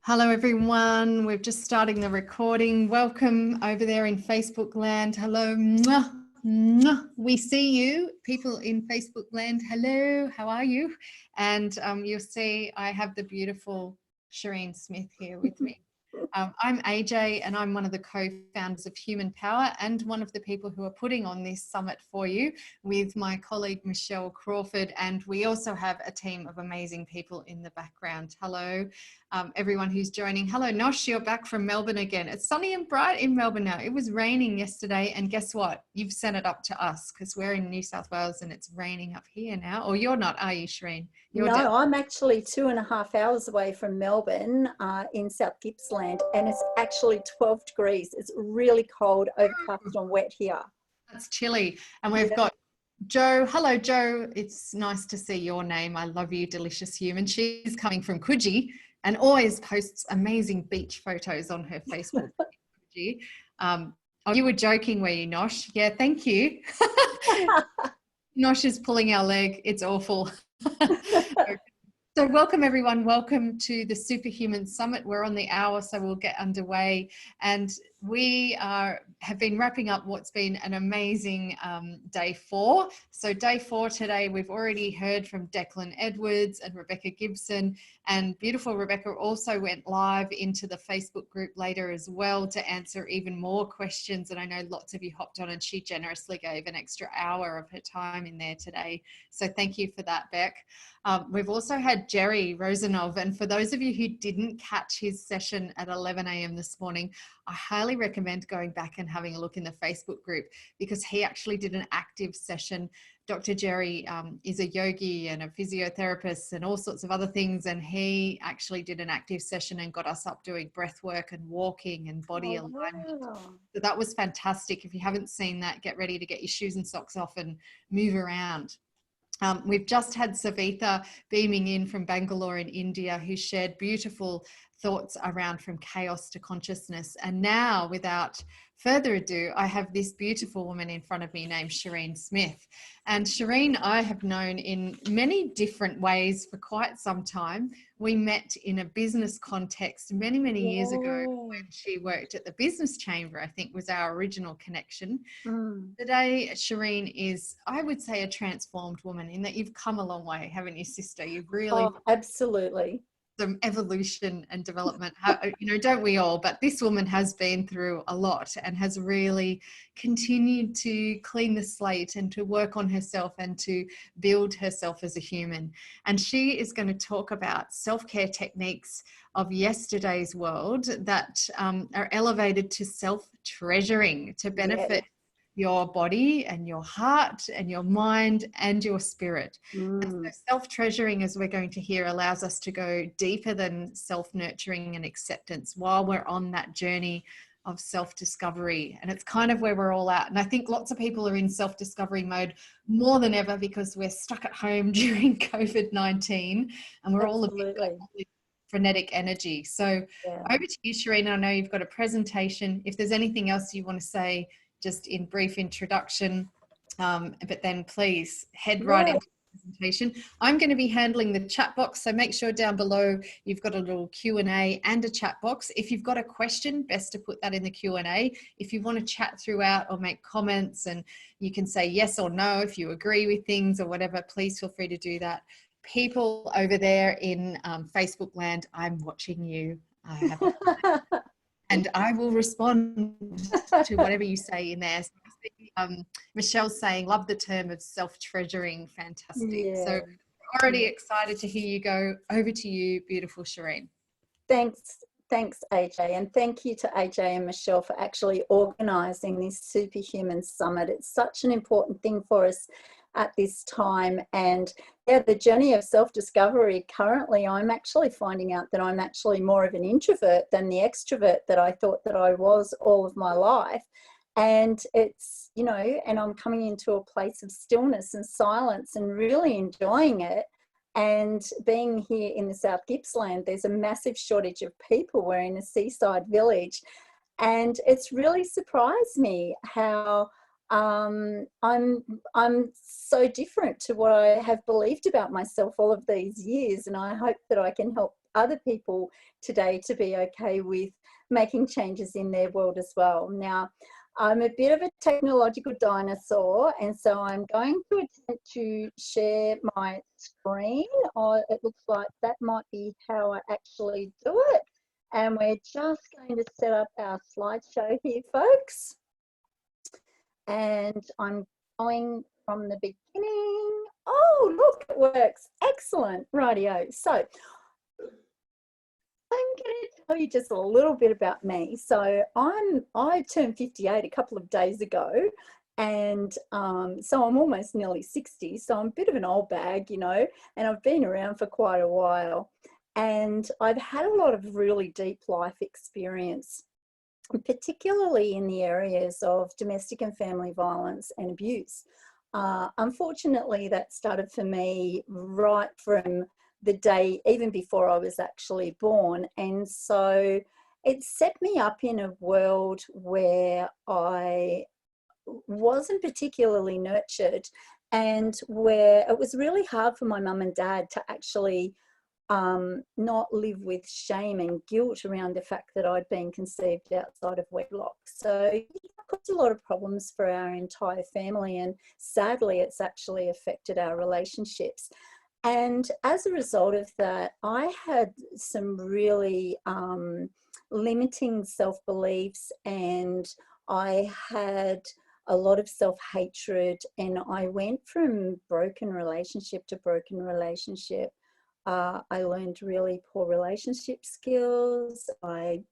Hello everyone, we're just starting the recording. Welcome over there in Facebook land. Hello, mwah, mwah. We see you, people in Facebook land. Hello, how are you? And you'll see I have the beautiful Sherynne Smith here with me. I'm AJ and I'm one of the co-founders of Human Power and one of the people who are putting on this summit for you with my colleague Michelle Crawford, and we also have a team of amazing people in the background. Hello everyone who's joining. Hello Nosh, you're back from Melbourne again. It's sunny and bright in Melbourne now. It was raining yesterday and guess what? You've sent it up to us because we're in New South Wales and it's raining up here now. Or you're not, are you, Sherynne? No, I'm actually 2.5 hours away from Melbourne in South Gippsland, and it's actually 12 degrees. It's really cold, overcast and wet here. That's chilly. And we've got Jo. Hello, Jo. It's nice to see your name. I love you, delicious human. She's coming from Coogee and always posts amazing beach photos on her Facebook page. Oh, you were joking, were you, Nosh? Yeah, thank you. Nosh is pulling our leg. It's awful. So welcome everyone, welcome to the SuperHuman Summit. We're on the hour, so we'll get underway. And we have been wrapping up what's been an amazing day 4. So day 4 today, we've already heard from Declan Edwards and Rebecca Gibson, and beautiful Rebecca also went live into the Facebook group later as well to answer even more questions. And I know lots of you hopped on and she generously gave an extra hour of her time in there today. So thank you for that, Beck. We've also had Jerry Rosanov, and for those of you who didn't catch his session at 11 a.m. this morning, I highly recommend going back and having a look in the Facebook group because he actually did an active session. Dr. Jerry is a yogi and a physiotherapist and all sorts of other things, and he actually did an active session and got us up doing breath work and walking and body alignment. Wow. So that was fantastic. If you haven't seen that, get ready to get your shoes and socks off and move around. We've just had Savitha beaming in from Bangalore in India, who shared beautiful thoughts around from chaos to consciousness. And now, without further ado, I have this beautiful woman in front of me named Sherynne Smith. And Sherynne I have known in many different ways for quite some time. We met in a business context many, many years ago when she worked at the Business Chamber, I think was our original connection. Today, Sherynne is, I would say, a transformed woman in that you've come a long way, haven't you, sister? You've really... Oh, absolutely. Some evolution and development, you know, don't we all? But this woman has been through a lot and has really continued to clean the slate and to work on herself and to build herself as a human. And she is going to talk about self-care techniques of yesterday's world that are elevated to self-treasuring to benefit your body and your heart and your mind and your spirit. And so self-treasuring, as we're going to hear, allows us to go deeper than self-nurturing and acceptance while we're on that journey of self-discovery. And it's kind of where we're all at. And I think lots of people are in self-discovery mode more than ever because we're stuck at home during COVID-19 and we're all a bit frenetic energy. So over to you, Sherynne. I know you've got a presentation. If there's anything else you want to say, just in brief introduction, but then please head right into the presentation. I'm going to be handling the chat box, so make sure down below you've got a little Q&A and a chat box. If you've got a question, best to put that in the Q&A. If you want to chat throughout or make comments, and you can say yes or no if you agree with things or whatever, please feel free to do that. People over there in Facebook land, I'm watching you. And I will respond to whatever you say in there. So, Michelle's saying, love the term of self-treasuring. Fantastic. So already excited to hear you go. Over to you, beautiful Sherynne. Thanks, AJ. And thank you to AJ and Michelle for actually organising this Superhuman Summit. It's such an important thing for us at this time. And the journey of self-discovery, currently I'm actually finding out that I'm actually more of an introvert than the extrovert that I thought that I was all of my life. And it's, you know, and I'm coming into a place of stillness and silence and really enjoying it. And being here in the South Gippsland, there's a massive shortage of people. We're in a seaside village, and it's really surprised me how I'm so different to what I have believed about myself all of these years, and I hope that I can help other people today to be okay with making changes in their world as well. Now, I'm a bit of a technological dinosaur, and so I'm going to attempt to share my screen. It looks like that might be how I actually do it. And we're just going to set up our slideshow here, folks. And I'm going from the beginning. Oh, look, it works. Excellent. Rightio. So I'm going to tell you just a little bit about me. So I turned 58 a couple of days ago, and so I'm almost nearly 60. So I'm a bit of an old bag, you know, and I've been around for quite a while. And I've had a lot of really deep life experience, particularly in the areas of domestic and family violence and abuse. Unfortunately, that started for me right from the day, even before I was actually born. And so it set me up in a world where I wasn't particularly nurtured, and where it was really hard for my mum and dad to actually not live with shame and guilt around the fact that I'd been conceived outside of wedlock. So it caused a lot of problems for our entire family, and sadly it's actually affected our relationships. And as a result of that, I had some really limiting self-beliefs, and I had a lot of self-hatred, and I went from broken relationship to broken relationship. I learned really poor relationship skills. I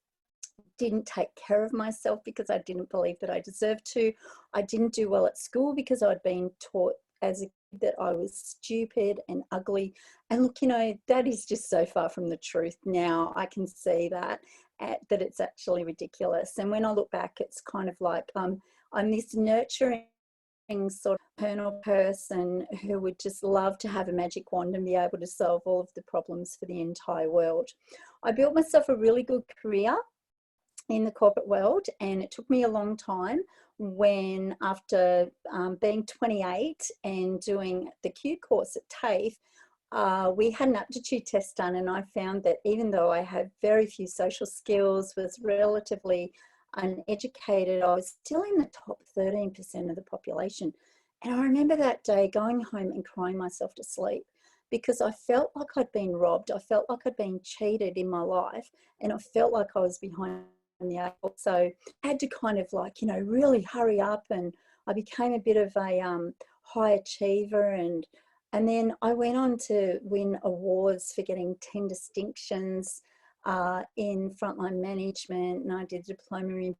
didn't take care of myself because I didn't believe that I deserved to. I didn't do well at school because I'd been taught as a kid that I was stupid and ugly. And look, you know, that is just so far from the truth now. I can see that it's actually ridiculous. And when I look back, it's kind of like I'm this nurturing sort of paternal person who would just love to have a magic wand and be able to solve all of the problems for the entire world. I built myself a really good career in the corporate world, and it took me a long time when, after being 28 and doing the Q course at TAFE, we had an aptitude test done, and I found that even though I had very few social skills, was relatively uneducated, I was still in the top 13% of the population. And I remember that day going home and crying myself to sleep, because I felt like I'd been robbed. I felt like I'd been cheated in my life, and I felt like I was behind the eight ball. So I had to kind of, like, you know, really hurry up, and I became a bit of a high achiever, and then I went on to win awards for getting 10 distinctions in frontline management, and I did a diploma in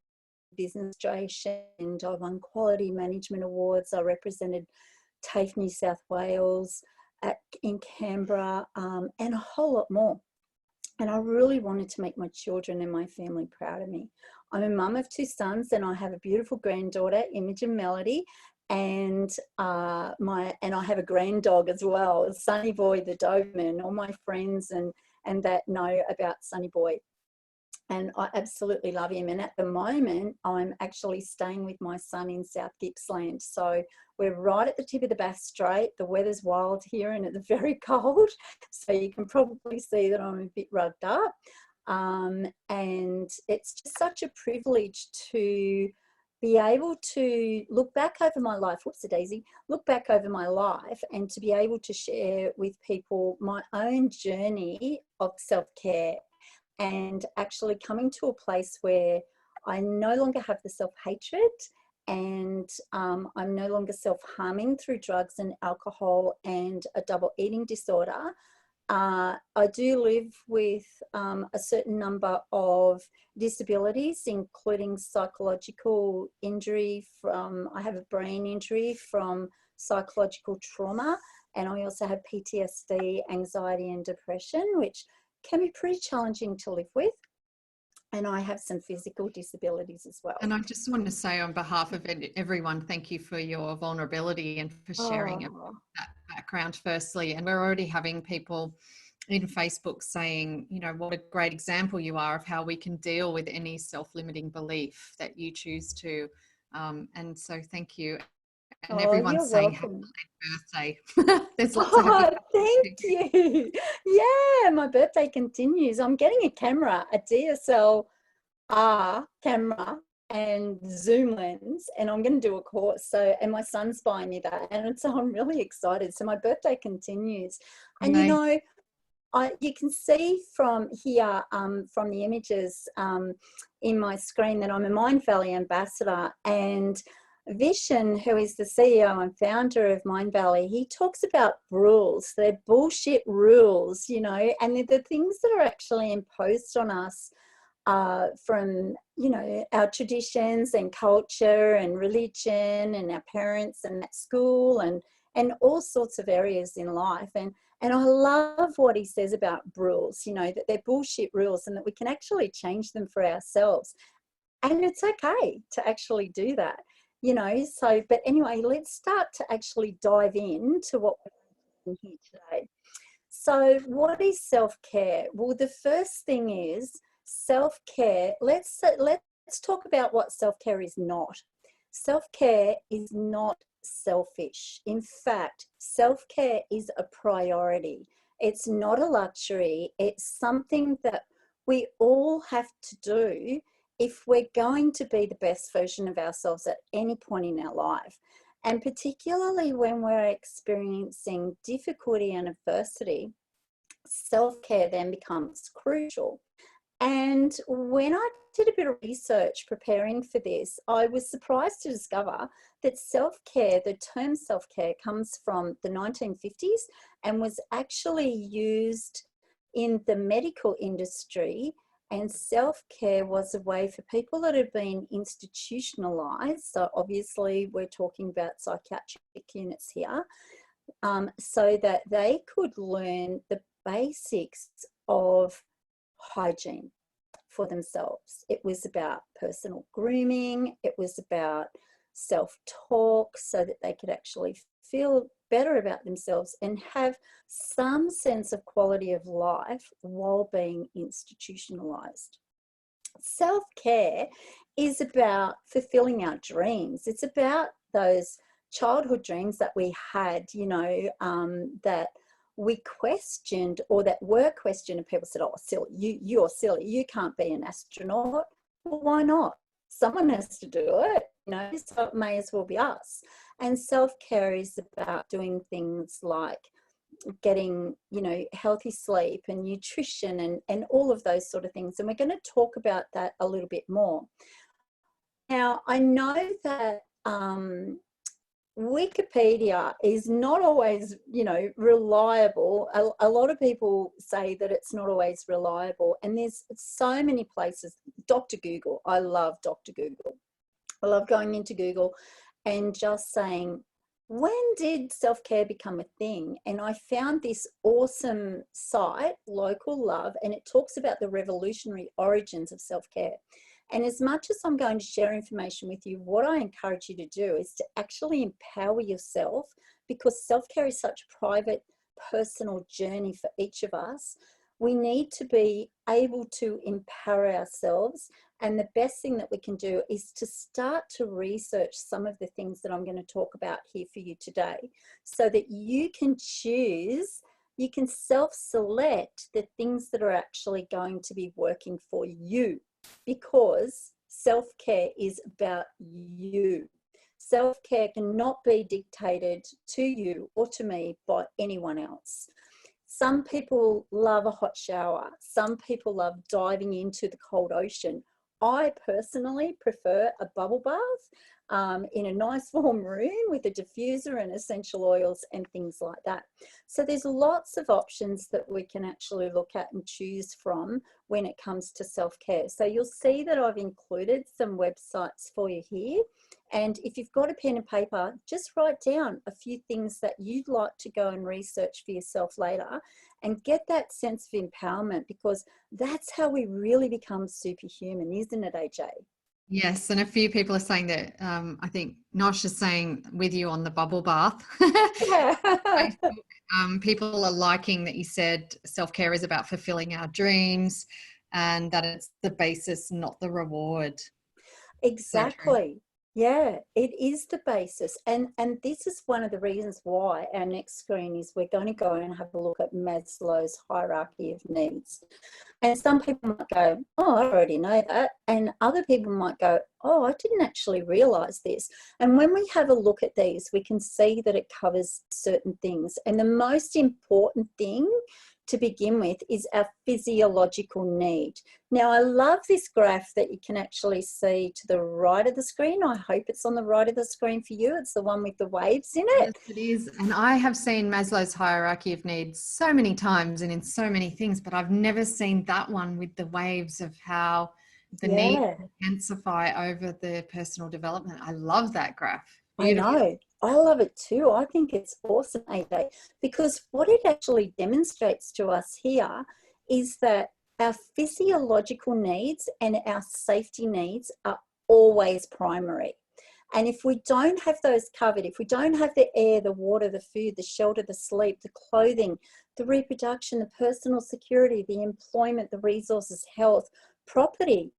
business administration, and I won quality management awards. I represented TAFE New South Wales in Canberra, and a whole lot more. And I really wanted to make my children and my family proud of me. I'm a mum of 2 sons, and I have a beautiful granddaughter, Imogen Melody, and I have a grand dog as well, Sunny Boy the Doberman. All my friends and that know about Sunny Boy, and I absolutely love him. And at the moment, I'm actually staying with my son in South Gippsland. So we're right at the tip of the Bass Strait. The weather's wild here, and it's very cold. So you can probably see that I'm a bit rugged up. And it's just such a privilege to be able to look back over my life, look back over my life, and to be able to share with people my own journey of self-care, and actually coming to a place where I no longer have the self-hatred, and I'm no longer self-harming through drugs and alcohol and a double eating disorder. I do live with a certain number of disabilities, including psychological injury I have a brain injury from psychological trauma, and I also have PTSD, anxiety and depression, which can be pretty challenging to live with. And I have some physical disabilities as well. And I just want to say, on behalf of everyone, thank you for your vulnerability and for sharing that background firstly. And we're already having people in Facebook saying, you know, what a great example you are of how we can deal with any self-limiting belief that you choose to. And so thank you. And Oh, everyone's you're saying happy welcome. birthday. There's lots of happy Oh, thank birthday. you. Yeah, my birthday continues. I'm getting a camera, a DSLR camera and zoom lens, and I'm going to do a course. So, and my son's buying me that, and so I'm really excited. So my birthday continues. And you Amazing. know, you can see from here, from the images in my screen, that I'm a Mind Valley ambassador. And Vishen, who is the CEO and founder of Mind Valley, he talks about rules. They're bullshit rules, you know, and they're the things that are actually imposed on us from, you know, our traditions and culture and religion and our parents and at school and all sorts of areas in life. And I love what he says about rules, you know, that they're bullshit rules and that we can actually change them for ourselves. And it's okay to actually do that, you know. So, but anyway, let's start to actually dive into what we're doing here today. So, what is self-care? Well, the first thing is self-care. Let's talk about what self-care is not. Self-care is not selfish. In fact, self-care is a priority. It's not a luxury. It's something that we all have to do if we're going to be the best version of ourselves at any point in our life. And particularly when we're experiencing difficulty and adversity, self-care then becomes crucial. And when I did a bit of research preparing for this, I was surprised to discover that self-care, the term self-care, comes from the 1950s and was actually used in the medical industry. And self-care was a way for people that had been institutionalized. So obviously we're talking about psychiatric units here, so that they could learn the basics of hygiene for themselves. It was about personal grooming. It was about self-talk so that they could actually feel better about themselves and have some sense of quality of life while being institutionalized. Self-care is about fulfilling our dreams. It's about those childhood dreams that we had, you know, that we questioned or that were questioned, and people said, oh, silly, you're silly, you can't be an astronaut. Well, why not? Someone has to do it, you know, so it may as well be us. And self-care is about doing things like getting, you know, healthy sleep and nutrition and all of those sort of things. And we're going to talk about that a little bit more. Now, I know that Wikipedia is not always, you know, reliable. A lot of people say that it's not always reliable. And there's so many places. Dr. Google, I love Dr. Google. I love going into Google and just saying, when did self-care become a thing? And I found this awesome site, Local Love, and it talks about the revolutionary origins of self-care. And as much as I'm going to share information with you, what I encourage you to do is to actually empower yourself, because self-care is such a private, personal journey for each of us. We need to be able to empower ourselves. And the best thing that we can do is to start to research some of the things that I'm going to talk about here for you today, so that you can choose, you can self-select the things that are actually going to be working for you, because self-care is about you. Self-care cannot be dictated to you or to me by anyone else. Some people love a hot shower. Some people love diving into the cold ocean. I personally prefer a bubble bath in a nice warm room with a diffuser and essential oils and things like that. So there's lots of options that we can actually look at and choose from when it comes to self-care. So you'll see that I've included some websites for you here. And if you've got a pen and paper, just write down a few things that you'd like to go and research for yourself later and get that sense of empowerment, because that's how we really become superhuman, isn't it, AJ? Yes, and a few people are saying that. I think Nosh is saying with you on the bubble bath. Yeah. People are liking that you said self-care is about fulfilling our dreams and that it's the basis, not the reward. So true. Exactly. Yeah, it is the basis. And this is one of the reasons why our next screen is we're going to go and have a look at Maslow's hierarchy of needs. And some people might go, oh, I already know that. And other people might go, oh, I didn't actually realize this. And when we have a look at these, we can see that it covers certain things. And the most important thing to begin with is our physiological need. Now, I love this graph that you can actually see to the right of the screen. I hope it's on the right of the screen for you. It's the one with the waves in it. Yes, it is. And I have seen Maslow's hierarchy of needs so many times and in so many things, but I've never seen that one with the waves of how the needs intensify over the personal development. I love that graph. Beautiful. I know. I love it too. I think it's awesome, AJ, because what it actually demonstrates to us here is that our physiological needs and our safety needs are always primary. And if we don't have those covered, if we don't have the air, the water, the food, the shelter, the sleep, the clothing, the reproduction, the personal security, the employment, the resources, health, property,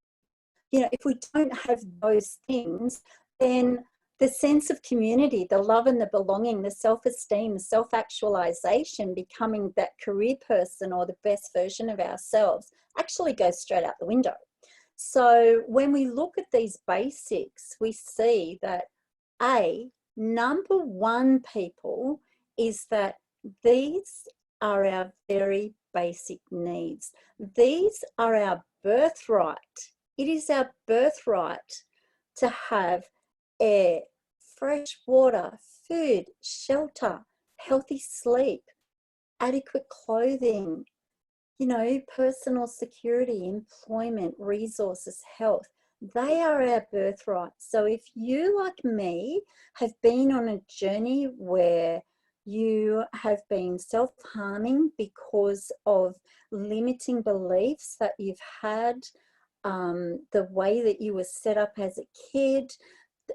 if we don't have those things, then the sense of community, the love and the belonging, the self-esteem, the self-actualization, becoming that career person or the best version of ourselves actually goes straight out the window. So when we look at these basics, we see that number one, people, is that these are our very basic needs. These are our birthright. It is our birthright to have air, fresh water, food, shelter, healthy sleep, adequate clothing, personal security, employment, resources, health. They are our birthright. So if you, like me, have been on a journey where you have been self-harming because of limiting beliefs that you've had, the way that you were set up as a kid,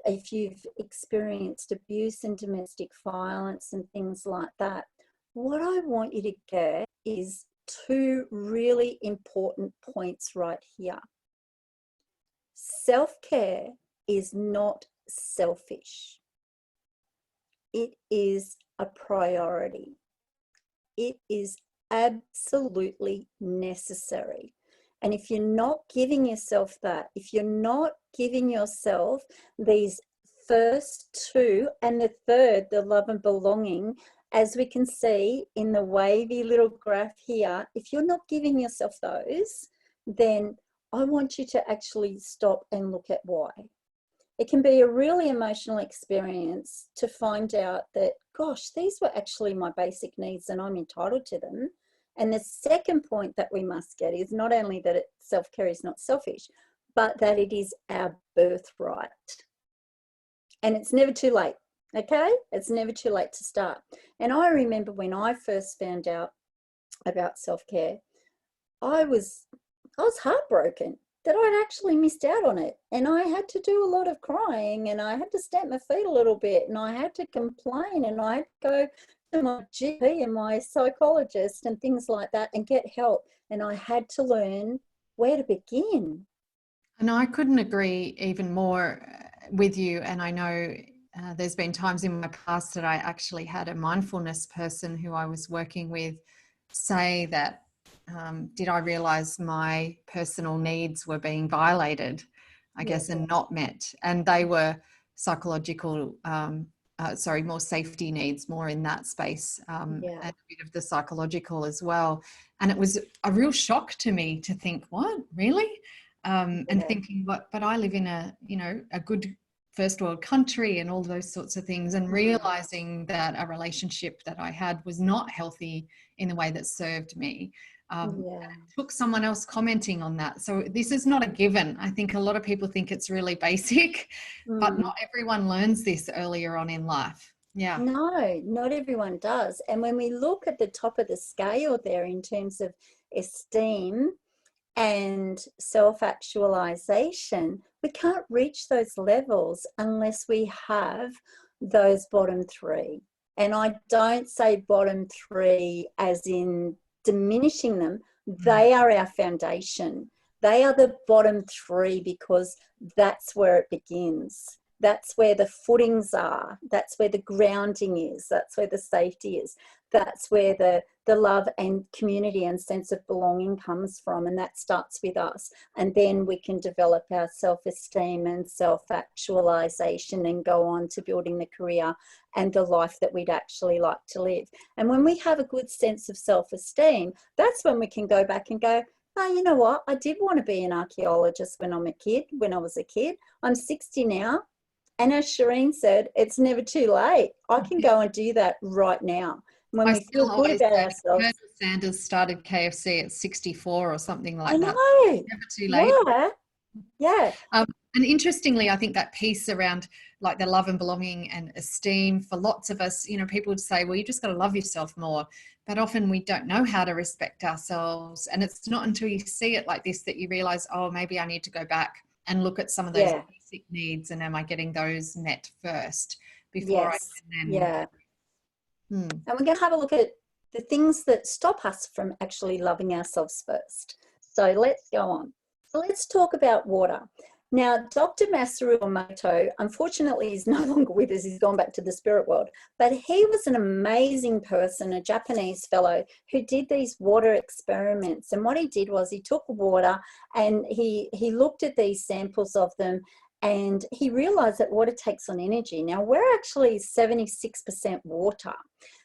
if you've experienced abuse and domestic violence and things like that, what I want you to get is two really important points right here. Self-care is not selfish. It is a priority. It is absolutely necessary. And if you're not giving yourself that, if you're not giving yourself these first two and the third, the love and belonging, as we can see in the wavy little graph here, if you're not giving yourself those, then I want you to actually stop and look at why. It can be a really emotional experience to find out that, gosh, these were actually my basic needs and I'm entitled to them. And the second point that we must get is not only that self-care is not selfish, but that it is our birthright. And it's never too late, okay? It's never too late to start. And I remember when I first found out about self-care, I was heartbroken that I'd actually missed out on it. And I had to do a lot of crying and I had to stamp my feet a little bit and I had to complain and I had to go to my GP and my psychologist and things like that and get help. And I had to learn where to begin. And I couldn't agree even more with you. And I know there's been times in my past that I actually had a mindfulness person who I was working with say that, did I realize my personal needs were being violated, I guess, and not met? And they were psychological, more safety needs, more in that space, and a bit of the psychological as well. And it was a real shock to me to think, what, really? And thinking, but I live in a good first world country and all those sorts of things, and realizing that a relationship that I had was not healthy in the way that served me. It took someone else commenting on that. So this is not a given. I think a lot of people think it's really basic, but not everyone learns this earlier on in life. Yeah. No, not everyone does. And when we look at the top of the scale there in terms of esteem and self-actualization, we can't reach those levels unless we have those bottom three. And I don't say bottom three as in diminishing them. They are our foundation. They are the bottom three because that's where it begins. That's where the footings are. That's where the grounding is. That's where the safety is. That's where the love and community and sense of belonging comes from. And that starts with us. And then we can develop our self-esteem and self-actualization and go on to building the career and the life that we'd actually like to live. And when we have a good sense of self-esteem, that's when we can go back and go, oh, you know what? I did want to be an archaeologist when I was a kid. I'm 60 now. And as Sherynne said, it's never too late. I can go and do that right now. When we feel good about ourselves. Colonel Sanders started KFC at 64 or something like that. I know. Never too late. Yeah. And interestingly, I think that piece around like the love and belonging and esteem for lots of us, people would say, well, you just got to love yourself more. But often we don't know how to respect ourselves. And it's not until you see it like this that you realize, oh, maybe I need to go back and look at some of those basic needs, and am I getting those met first before I can then... And we're going to have a look at the things that stop us from actually loving ourselves first. So let's go on. So let's talk about water. Now, Dr. Masaru Emoto, unfortunately, is no longer with us. He's gone back to the spirit world. But he was an amazing person, a Japanese fellow who did these water experiments. And what he did was he took water and he looked at these samples of them, and he realized that water takes on energy. Now, we're actually 76% water.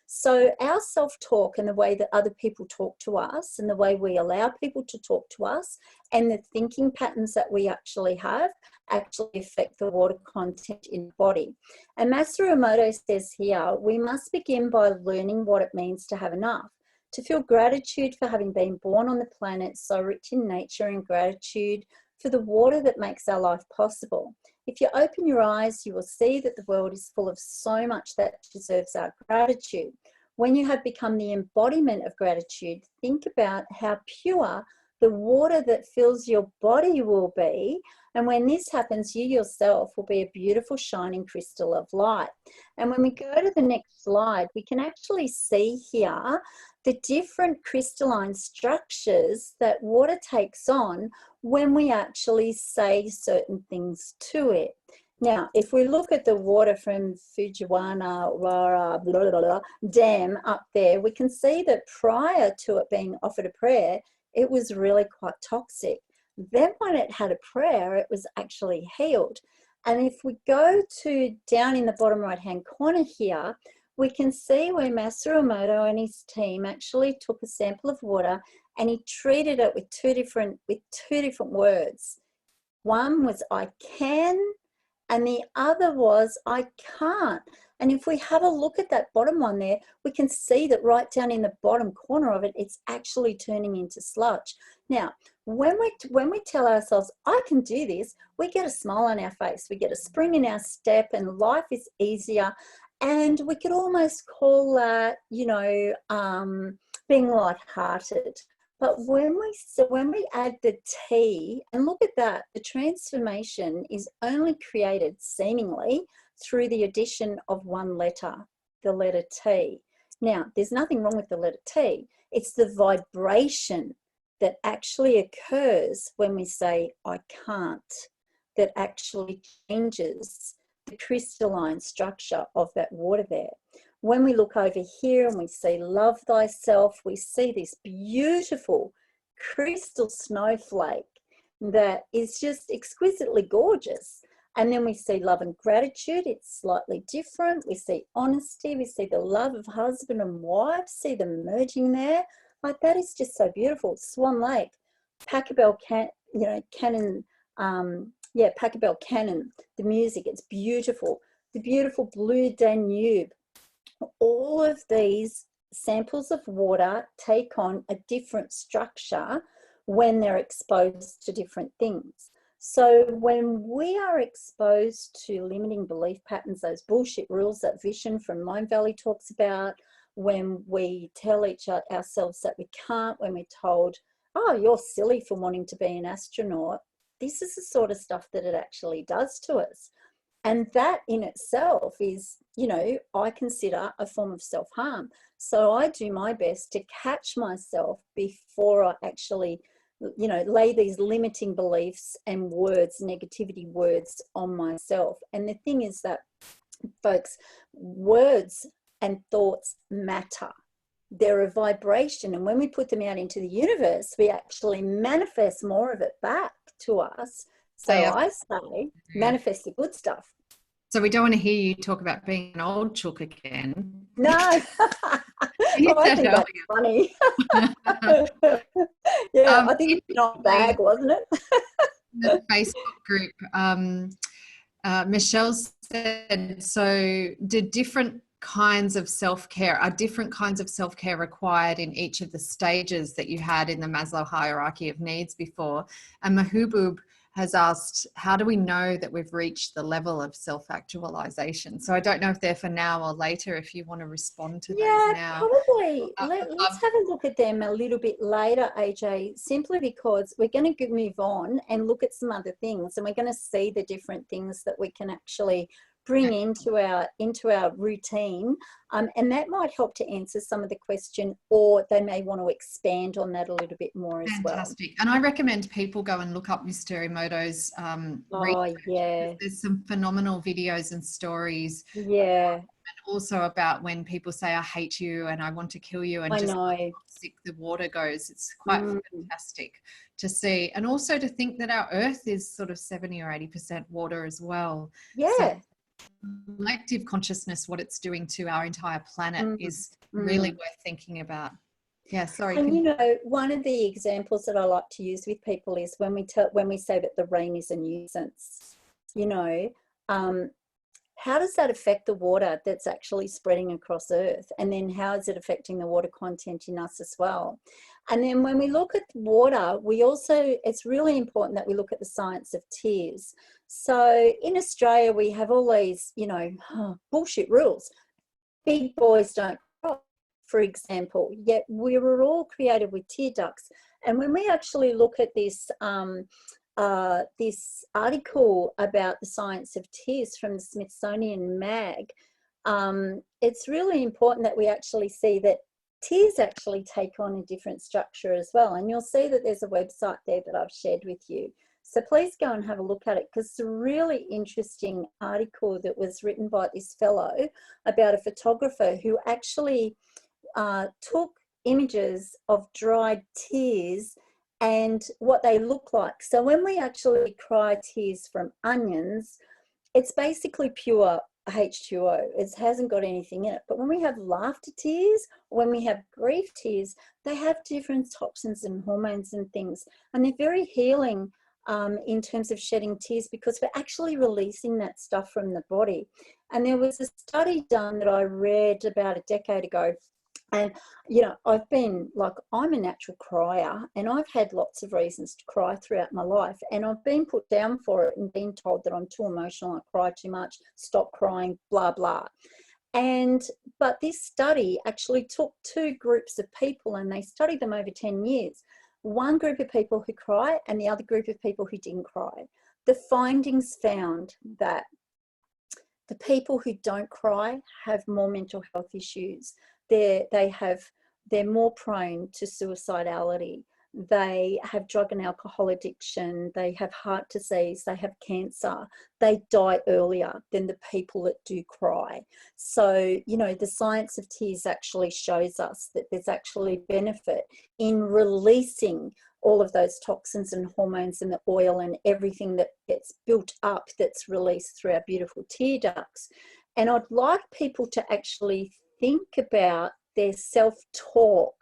So our self-talk and the way that other people talk to us and the way we allow people to talk to us and the thinking patterns that we actually have actually affect the water content in the body. And Masaru Emoto says here, we must begin by learning what it means to have enough, to feel gratitude for having been born on the planet so rich in nature, and gratitude for the water that makes our life possible. If you open your eyes, you will see that the world is full of so much that deserves our gratitude. When you have become the embodiment of gratitude, think about how pure the water that fills your body will be. And when this happens, you yourself will be a beautiful shining crystal of light. And when we go to the next slide, we can actually see here the different crystalline structures that water takes on when we actually say certain things to it. Now, if we look at the water from Fujiwara Dam up there, we can see that prior to it being offered a prayer, it was really quite toxic. Then when it had a prayer, it was actually healed. And if we go to down in the bottom right-hand corner here, we can see where Masaru Emoto and his team actually took a sample of water and he treated it with two different words. One was I can, and the other was I can't. And if we have a look at that bottom one there, we can see that right down in the bottom corner of it, it's actually turning into sludge. Now, when we tell ourselves, I can do this, we get a smile on our face, we get a spring in our step, and life is easier. And we could almost call that, being lighthearted. But when we add the T, and look at that, the transformation is only created seemingly through the addition of one letter, the letter T. Now, there's nothing wrong with the letter T. It's the vibration that actually occurs when we say, I can't, that actually changes the crystalline structure of that water there. When we look over here and we see love thyself, we see this beautiful crystal snowflake that is just exquisitely gorgeous. And then we see love and gratitude, it's slightly different. We see honesty, we see the love of husband and wife, see them merging there. Like, that is just so beautiful. Swan Lake, Pachelbel Cannon, Pachelbel Cannon, the music, it's beautiful. The beautiful blue Danube. All of these samples of water take on a different structure when they're exposed to different things. So when we are exposed to limiting belief patterns, those bullshit rules that Vishen from Mind Valley talks about, when we tell ourselves that we can't, when we're told, oh, you're silly for wanting to be an astronaut, this is the sort of stuff that it actually does to us. And that in itself is, I consider a form of self-harm. So I do my best to catch myself before I actually you know, lay these limiting beliefs and words, negativity words on myself. And the thing is that, folks, words and thoughts matter. They're a vibration, and when we put them out into the universe, we actually manifest more of it back to us. So I say manifest the good stuff. So we don't want to hear you talk about being an old chook again. No. Oh, I think that's funny. Yeah, I think it's not bag, wasn't it? The Facebook group, Michelle said, so did different kinds of self-care, are different kinds of self-care required in each of the stages that you had in the Maslow hierarchy of needs before? And Mahubub has asked, how do we know that we've reached the level of self-actualization? So I don't know if they're for now or later, if you want to respond to those now. Probably. Let's have a look at them a little bit later, AJ, simply because we're going to move on and look at some other things, and we're going to see the different things that we can actually bring into our routine, and that might help to answer some of the question, or they may want to expand on that a little bit more as well. Fantastic. And I recommend people go and look up Mr. Emoto's research. There's some phenomenal videos and stories. Yeah. And also about when people say, I hate you and I want to kill you, and I just know how sick the water goes. It's quite fantastic to see. And also to think that our earth is sort of 70 or 80% water as well. Yeah. So collective consciousness, what it's doing to our entire planet is really worth thinking about. Yeah, sorry. And you know, one of the examples that I like to use with people is when we say that the rain is a nuisance, you know, how does that affect the water that's actually spreading across Earth? And then how is it affecting the water content in us as well? And then when we look at water, it's really important that we look at the science of tears. So in Australia, we have all these, you know, bullshit rules. Big boys don't cry, for example, yet we were all created with tear ducts. And when we actually look at this, this article about the science of tears from the Smithsonian Mag, it's really important that we actually see that tears actually take on a different structure as well. And you'll see that there's a website there that I've shared with you. So please go and have a look at it, because it's a really interesting article that was written by this fellow about a photographer who actually took images of dried tears and what they look like. So when we actually cry tears from onions, it's basically pure H2O. It hasn't got anything in it. But when we have laughter tears, when we have grief tears, they have different toxins and hormones and things. And they're very healing in terms of shedding tears, because we're actually releasing that stuff from the body. And there was a study done that I read about a decade ago. And, you know, I'm a natural crier, and I've had lots of reasons to cry throughout my life. And I've been put down for it and been told that I'm too emotional, I cry too much, stop crying, blah, blah. But this study actually took two groups of people, and they studied them over 10 years. One group of people who cry and the other group of people who didn't cry. The findings found that the people who don't cry have more mental health issues. They're more prone to suicidality. They have drug and alcohol addiction. They have heart disease. They have cancer. They die earlier than the people that do cry. So, you know, the science of tears actually shows us that there's actually benefit in releasing all of those toxins and hormones and the oil and everything that gets built up that's released through our beautiful tear ducts. And I'd like people to actually think about their self-talk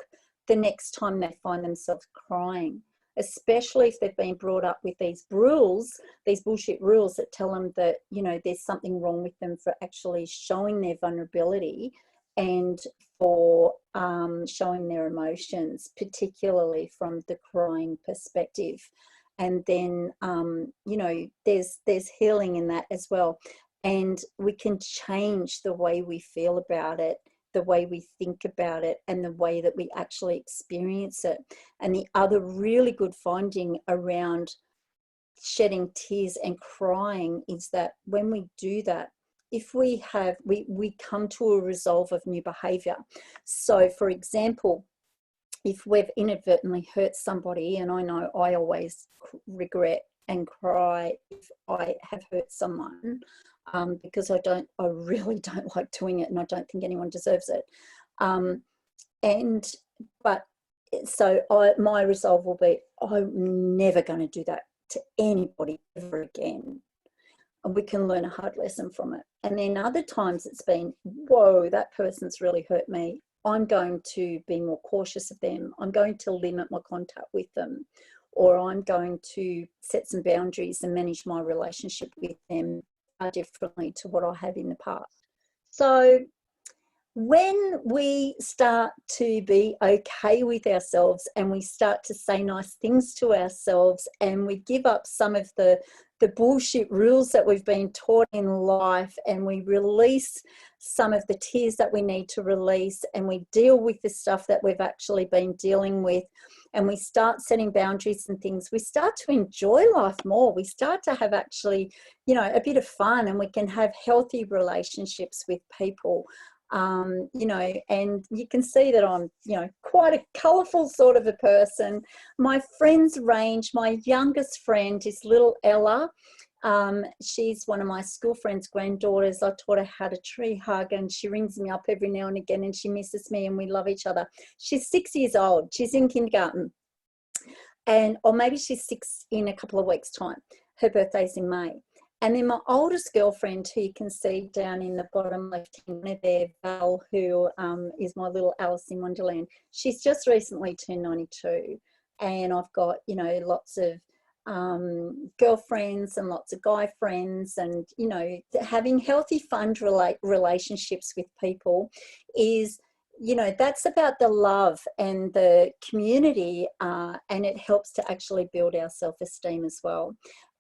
the next time they find themselves crying, especially if they've been brought up with these rules, these bullshit rules that tell them that, you know, there's something wrong with them for actually showing their vulnerability and for showing their emotions, particularly from the crying perspective. And then, you know, there's healing in that as well. And we can change the way we feel about it, the way we think about it, and the way that we actually experience it. And the other really good finding around shedding tears and crying is that when we do that, if we come to a resolve of new behavior. So for example, if we've inadvertently hurt somebody, and I know I always regret and cry if I have hurt someone, because I really don't like doing it, and I don't think anyone deserves it. But so my resolve will be, I'm never going to do that to anybody ever again. And we can learn a hard lesson from it. And then other times it's been, whoa, that person's really hurt me. I'm going to be more cautious of them. I'm going to limit my contact with them, or I'm going to set some boundaries and manage my relationship with them differently to what I have in the past. So when we start to be okay with ourselves, and we start to say nice things to ourselves, and we give up some of the bullshit rules that we've been taught in life, and we release some of the tears that we need to release, and we deal with the stuff that we've actually been dealing with, and we start setting boundaries and things, we start to enjoy life more. We start to have actually, you know, a bit of fun, and we can have healthy relationships with people. You know, and you can see that I'm, you know, quite a colourful sort of a person. My friends range. My youngest friend is little Ella. She's one of my school friends' granddaughters. I taught her how to tree hug, and she rings me up every now and again, and she misses me, and we love each other. She's 6 years old. She's in kindergarten, or maybe she's 6 in a couple of weeks' time. Her birthday's in May. And then my oldest girlfriend, who you can see down in the bottom left-hand there, Val, who is my little Alice in Wonderland, she's just recently turned 92. And I've got, you know, lots of girlfriends and lots of guy friends, and, you know, having healthy, fun relationships with people is, you know, that's about the love and the community, and it helps to actually build our self-esteem as well.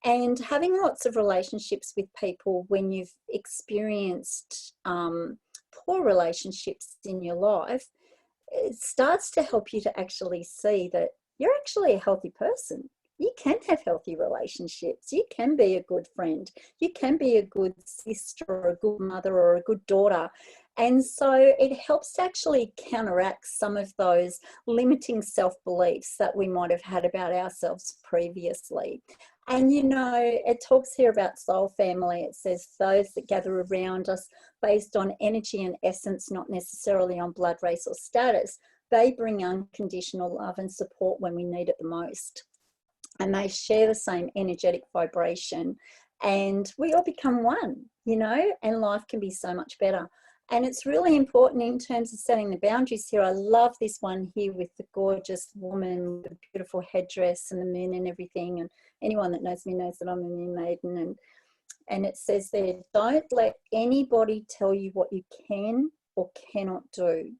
And having lots of relationships with people when you've experienced poor relationships in your life, it starts to help you to actually see that you're actually a healthy person. You can have healthy relationships. You can be a good friend. You can be a good sister or a good mother or a good daughter. And so it helps to actually counteract some of those limiting self-beliefs that we might have had about ourselves previously. And, you know, it talks here about soul family. It says those that gather around us based on energy and essence, not necessarily on blood, race or status. They bring unconditional love and support when we need it the most. And they share the same energetic vibration, and we all become one, you know, and life can be so much better. And it's really important in terms of setting the boundaries here. I love this one here with the gorgeous woman, the beautiful headdress and the moon and everything. And anyone that knows me knows that I'm a moon maiden. And it says there, don't let anybody tell you what you can or cannot do.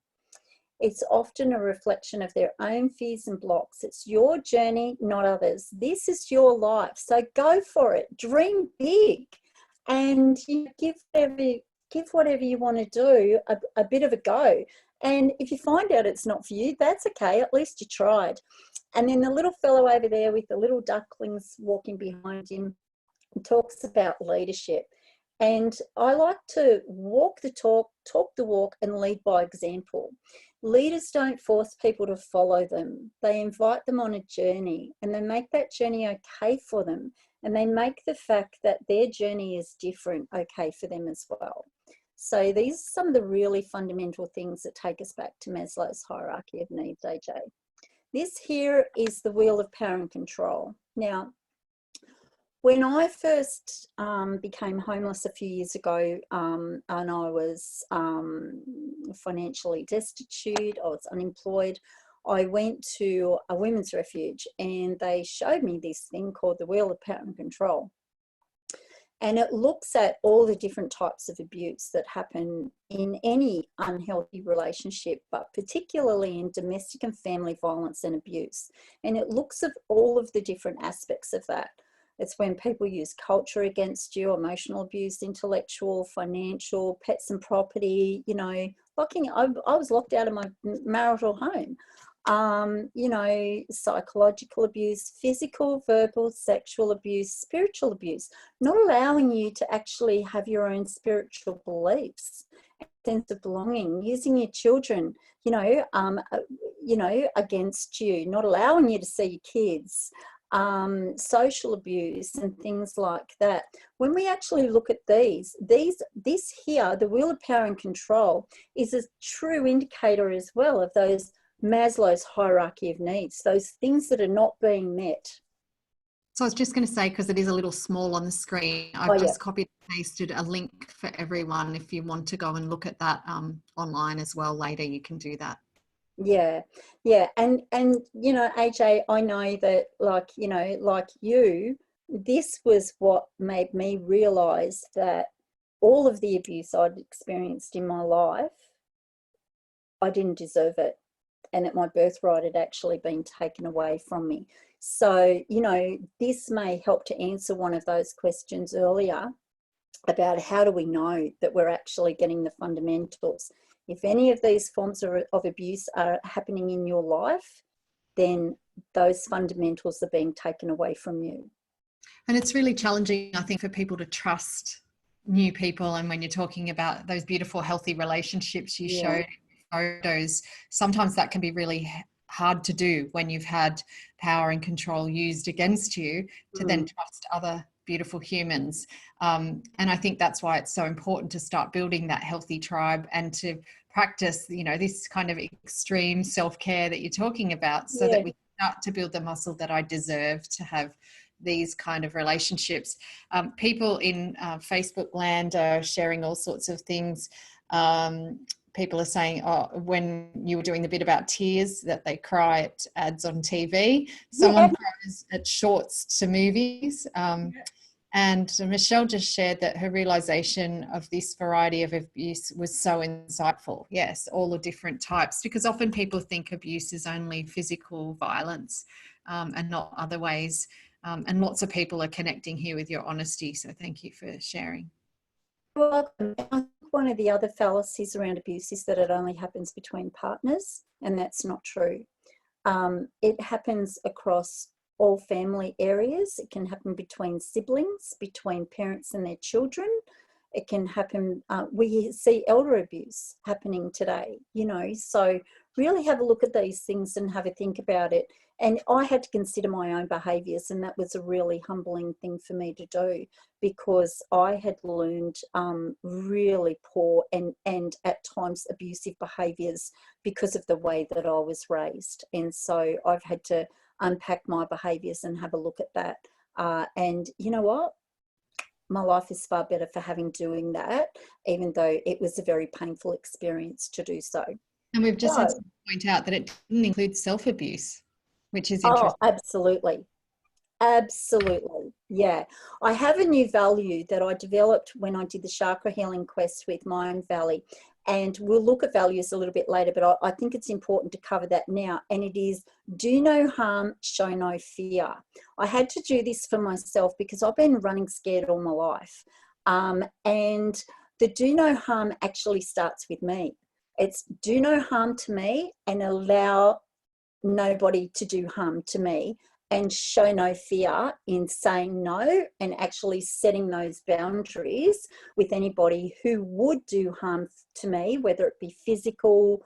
It's often a reflection of their own fears and blocks. It's your journey, not others. This is your life. So go for it. Dream big, and you give whatever you want to do a bit of a go. And if you find out it's not for you, that's okay. At least you tried. And then the little fellow over there with the little ducklings walking behind him talks about leadership. And I like to walk the talk the walk, and lead by example. Leaders don't force people to follow them. They invite them on a journey, and they make that journey okay for them. And they make the fact that their journey is different okay for them as well. So these are some of the really fundamental things that take us back to Maslow's hierarchy of needs, AJ. This here is the wheel of power and control. Now, when I first became homeless a few years ago, and I was financially destitute, I was unemployed, I went to a women's refuge, and they showed me this thing called the wheel of power and control. And it looks at all the different types of abuse that happen in any unhealthy relationship, but particularly in domestic and family violence and abuse. And it looks at all of the different aspects of that. It's when people use culture against you, emotional abuse, intellectual, financial, pets and property, you know, I was locked out of my marital home. You know, psychological abuse, physical, verbal, sexual abuse, spiritual abuse, not allowing you to actually have your own spiritual beliefs, sense of belonging, using your children, you know, against you, not allowing you to see your kids, social abuse and things like that. When we actually look at this here, the wheel of power and control, is a true indicator as well of those Maslow's hierarchy of needs, those things that are not being met. So I was just going to say, because it is a little small on the screen, I've just copied and pasted a link for everyone. If you want to go and look at that online as well later, you can do that. Yeah. And you know, AJ, I know that, like, you know, like you, this was what made me realize that all of the abuse I'd experienced in my life, I didn't deserve it, and that my birthright had actually been taken away from me. So, you know, this may help to answer one of those questions earlier about how do we know that we're actually getting the fundamentals. If any of these forms of abuse are happening in your life, then those fundamentals are being taken away from you. And it's really challenging, I think, for people to trust new people. And when you're talking about those beautiful, healthy relationships you showed in photos, sometimes that can be really hard to do when you've had power and control used against you to then trust other beautiful humans. And I think that's why it's so important to start building that healthy tribe and to practice, you know, this kind of extreme self-care that you're talking about, so that we start to build the muscle that I deserve to have these kind of relationships. People in Facebook land are sharing all sorts of things. People are saying, oh, when you were doing the bit about tears, that they cry at ads on TV. Someone cries at shorts to movies. And Michelle just shared that her realization of this variety of abuse was so insightful. Yes, all the different types, because often people think abuse is only physical violence and not other ways. And lots of people are connecting here with your honesty. So thank you for sharing. Well, I think one of the other fallacies around abuse is that it only happens between partners, and that's not true. It happens across all family areas. It can happen between siblings, between parents and their children. It can happen, we see elder abuse happening today, you know, so really have a look at these things and have a think about it. And I had to consider my own behaviours, and that was a really humbling thing for me to do, because I had learned really poor and at times abusive behaviours because of the way that I was raised. And so I've had to unpack my behaviours and have a look at that. And you know what? My life is far better for having doing that, even though it was a very painful experience to do so. And we've just had to point out that it didn't include self-abuse, which is interesting. Oh, absolutely. Absolutely. Yeah. I have a new value that I developed when I did the chakra healing quest with Mind Valley. And we'll look at values a little bit later, but I think it's important to cover that now. And it is, do no harm, show no fear. I had to do this for myself because I've been running scared all my life. And the do no harm actually starts with me. It's do no harm to me and allow nobody to do harm to me, and show no fear in saying no and actually setting those boundaries with anybody who would do harm to me, whether it be physical,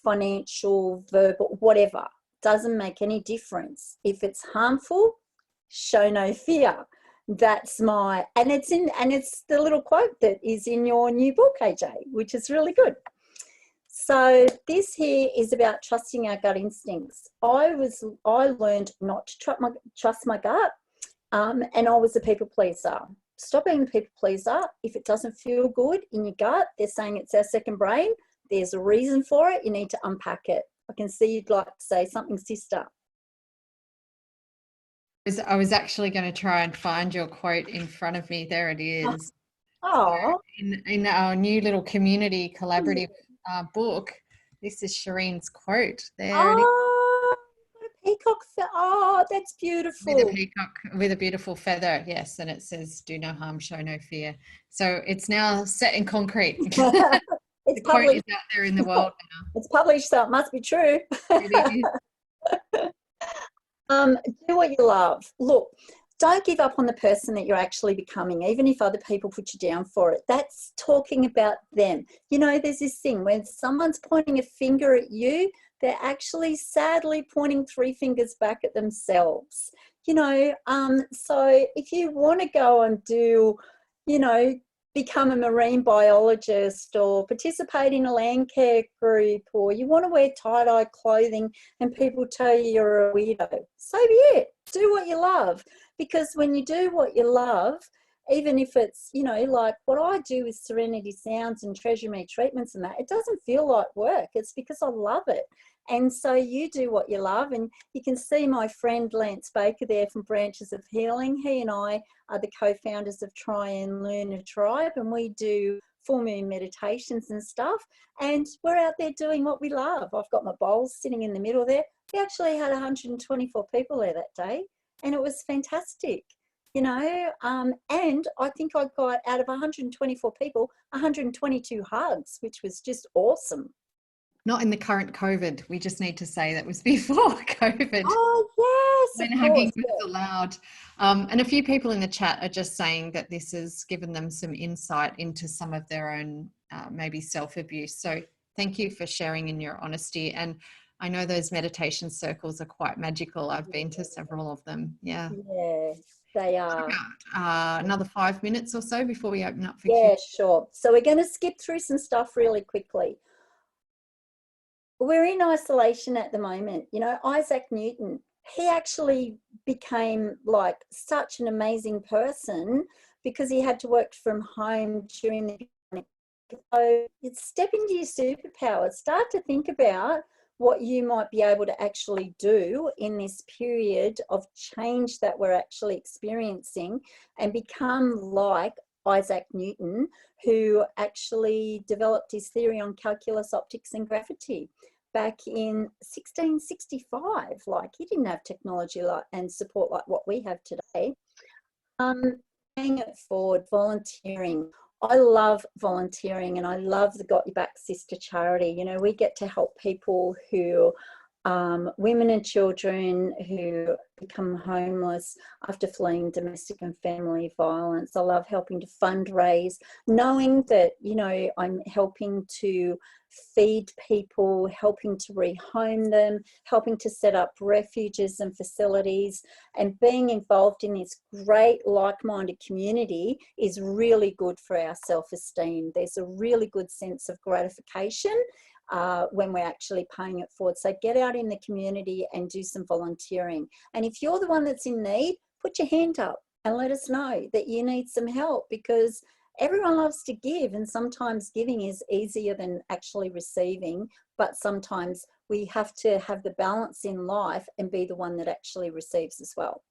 financial, verbal, whatever. Doesn't make any difference. If it's harmful, show no fear. That's my, and it's the little quote that is in your new book, AJ, which is really good. So this here is about trusting our gut instincts. I learned not to trust my gut, and I was a people pleaser. Stop being a people pleaser. If it doesn't feel good in your gut, they're saying it's our second brain. There's a reason for it. You need to unpack it. I can see you'd like to say something, sister. I was actually going to try and find your quote in front of me. There it is. Oh. So in our new little community collaborative book, this is Sherynne's quote. There it is. Oh, what a Peacock, oh, that's With a beautiful. peacock with a beautiful feather, yes, and it says "Do no harm, show no fear." So it's now set in concrete. It's The quote is published. out there in the world now. It's published, so it must be true. It is. Do what you love. Look, don't give up on the person that you're actually becoming, even if other people put you down for it. That's talking about them. You know, there's this thing when someone's pointing a finger at you, they're actually sadly pointing 3 fingers back at themselves. You know, so if you want to go and do, you know, become a marine biologist or participate in a land care group, or you want to wear tie-dye clothing and people tell you you're a weirdo, so be it. Do what you love, because when you do what you love, even if it's, you know, like what I do with Serenity Sounds and Treasure Me treatments and that, it doesn't feel like work. It's because I love it. And so you do what you love, and you can see my friend Lance Baker there from Branches of Healing. He and I are the co-founders of Triune Lunar Tribe, and we do full moon meditations and stuff, and we're out there doing what we love. I've got my bowls sitting in the middle there. We actually had 124 people there that day, and it was fantastic, you know. And I think I got, out of 124 people, 122 hugs, which was just awesome. Not in the current COVID. We just need to say that was before COVID. Oh yes, When of hugging course. was allowed. And a few people in the chat are just saying that this has given them some insight into some of their own maybe self-abuse. So thank you for sharing in your honesty. And I know those meditation circles are quite magical. I've been to several of them. Yeah. Yeah, they are. Another 5 minutes or so before we open up for Q. Yeah, sure. So we're going to skip through some stuff really quickly. We're in isolation at the moment. You know, Isaac Newton, he actually became like such an amazing person because he had to work from home during the pandemic. So step into your superpower. Start to think about what you might be able to actually do in this period of change that we're actually experiencing, and become like Isaac Newton, who actually developed his theory on calculus, optics and gravity back in 1665. Like, he didn't have technology like and support like what we have today. Paying it forward, volunteering. I love volunteering, and I love the Got Your Back Sister charity. You know, we get to help people who, women and children who become homeless after fleeing domestic and family violence. I love helping to fundraise, knowing that, you know, I'm helping to feed people, helping to rehome them, helping to set up refuges and facilities, and being involved in this great like-minded community is really good for our self-esteem. There's a really good sense of gratification when we're actually paying it forward. So get out in the community and do some volunteering. And if you're the one that's in need, put your hand up and let us know that you need some help, because everyone loves to give, and sometimes giving is easier than actually receiving, but sometimes we have to have the balance in life and be the one that actually receives as well.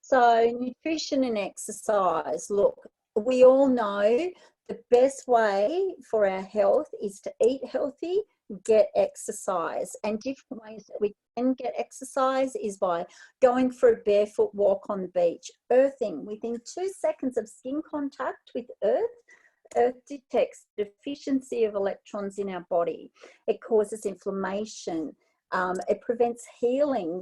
So nutrition and exercise. Look, we all know the best way for our health is to eat healthy, get exercise. And different ways that we can get exercise is by going for a barefoot walk on the beach, earthing. Within 2 seconds of skin contact with earth detects deficiency of electrons in our body. It causes inflammation. It prevents healing.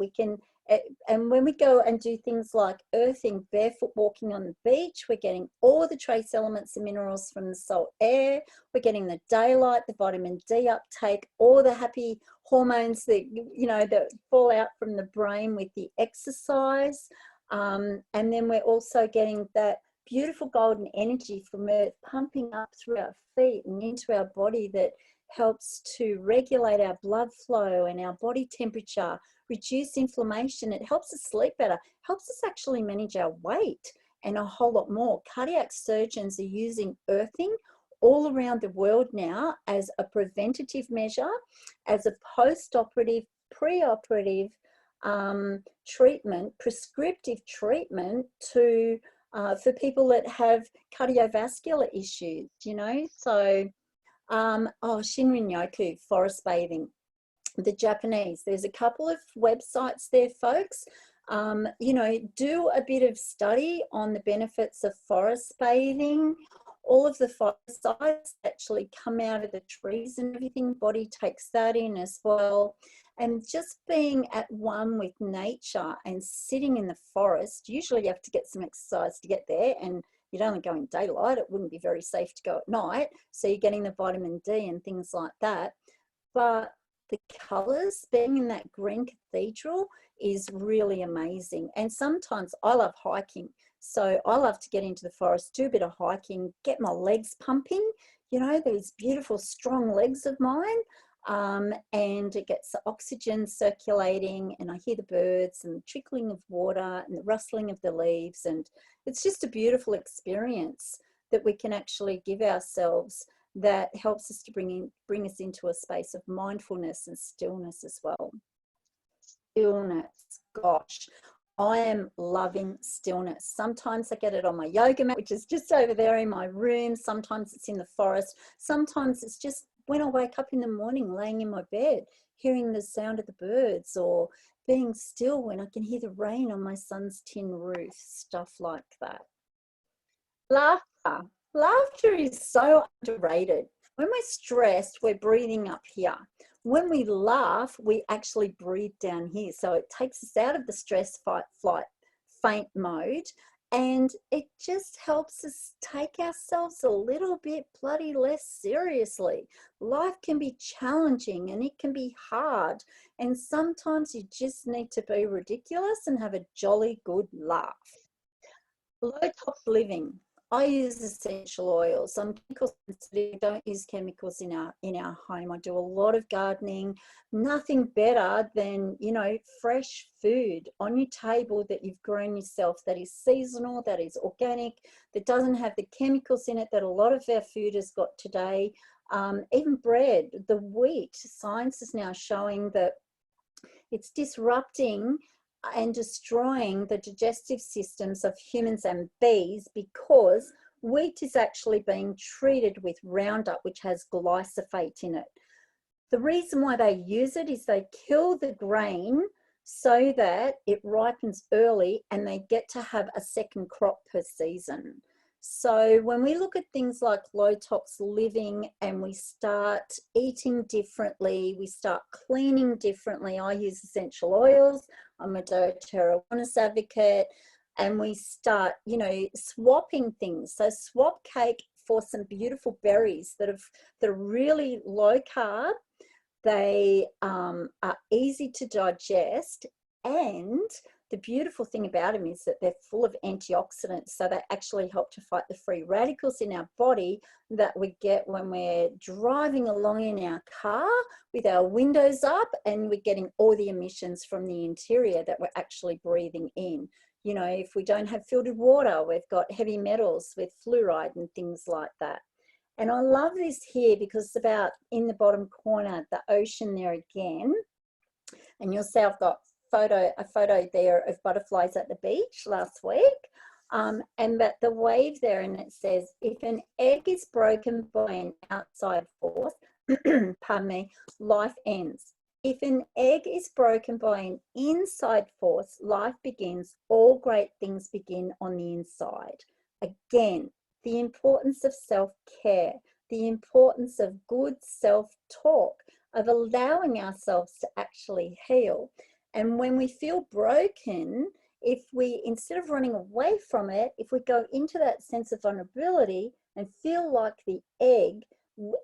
And when we go and do things like earthing, barefoot walking on the beach, we're getting all the trace elements and minerals from the salt air. We're getting the daylight, the vitamin D uptake, all the happy hormones that, you know, that fall out from the brain with the exercise. And then we're also getting that beautiful golden energy from earth pumping up through our feet and into our body that helps to regulate our blood flow and our body temperature, reduce inflammation. It helps us sleep better, helps us actually manage our weight, and a whole lot more. Cardiac surgeons are using earthing all around the world now as a preventative measure, as a post-operative, pre-operative treatment, prescriptive treatment to for people that have cardiovascular issues, you know. So Shinrin Yoku, forest bathing. the Japanese. There's a couple of websites there, folks. You know, do a bit of study on the benefits of forest bathing. All of the phytoncides actually come out of the trees and everything. Body takes that in as well. And just being at one with nature and sitting in the forest, usually you have to get some exercise to get there, and you'd only go in daylight. It wouldn't be very safe to go at night. So you're getting the vitamin D and things like that. But the colours, being in that green cathedral is really amazing. And sometimes I love hiking. So I love to get into the forest, do a bit of hiking, get my legs pumping, you know, these beautiful strong legs of mine. And it gets the oxygen circulating, and I hear the birds and the trickling of water and the rustling of the leaves. And it's just a beautiful experience that we can actually give ourselves that helps us to bring us into a space of mindfulness and stillness as well. Stillness, gosh, I am loving stillness. Sometimes I get it on my yoga mat, which is just over there in my room. Sometimes it's in the forest. Sometimes it's just when I wake up in the morning, laying in my bed, hearing the sound of the birds, or being still when I can hear the rain on my son's tin roof, stuff like that. Laughter. Laughter is so underrated. When we're stressed, we're breathing up here. When we laugh, we actually breathe down here. So it takes us out of the stress, fight, flight, faint mode. And it just helps us take ourselves a little bit bloody less seriously. Life can be challenging and it can be hard. And sometimes you just need to be ridiculous and have a jolly good laugh. Low top living. I use essential oils. I'm chemical sensitive. Don't use chemicals in our home. I do a lot of gardening. Nothing better than, you know, fresh food on your table that you've grown yourself, that is seasonal, that is organic, that doesn't have the chemicals in it that a lot of our food has got today. Even bread, the wheat, science is now showing that it's disrupting and destroying the digestive systems of humans and bees, because wheat is actually being treated with Roundup, which has glyphosate in it. The reason why they use it is they kill the grain so that it ripens early and they get to have a second crop per season. So when we look at things like low tox living and we start eating differently, we start cleaning differently. I use essential oils. I'm a doTERRA wellness advocate. And we start, you know, swapping things. So swap cake for some beautiful berries that are really low carb. They are easy to digest, and the beautiful thing about them is that they're full of antioxidants, so they actually help to fight the free radicals in our body that we get when we're driving along in our car with our windows up and we're getting all the emissions from the interior that we're actually breathing in. You know, if we don't have filtered water, we've got heavy metals with fluoride and things like that. And I love this here because it's about in the bottom corner, the ocean there again. And you'll see I've got a photo there of butterflies at the beach last week, and that the wave there, and it says, if an egg is broken by an outside force, pardon me, life ends. If an egg is broken by an inside force, life begins. All great things begin on the inside. Again, the importance of self-care, the importance of good self-talk, of allowing ourselves to actually heal. And when we feel broken, if we, instead of running away from it, if we go into that sense of vulnerability and feel like the egg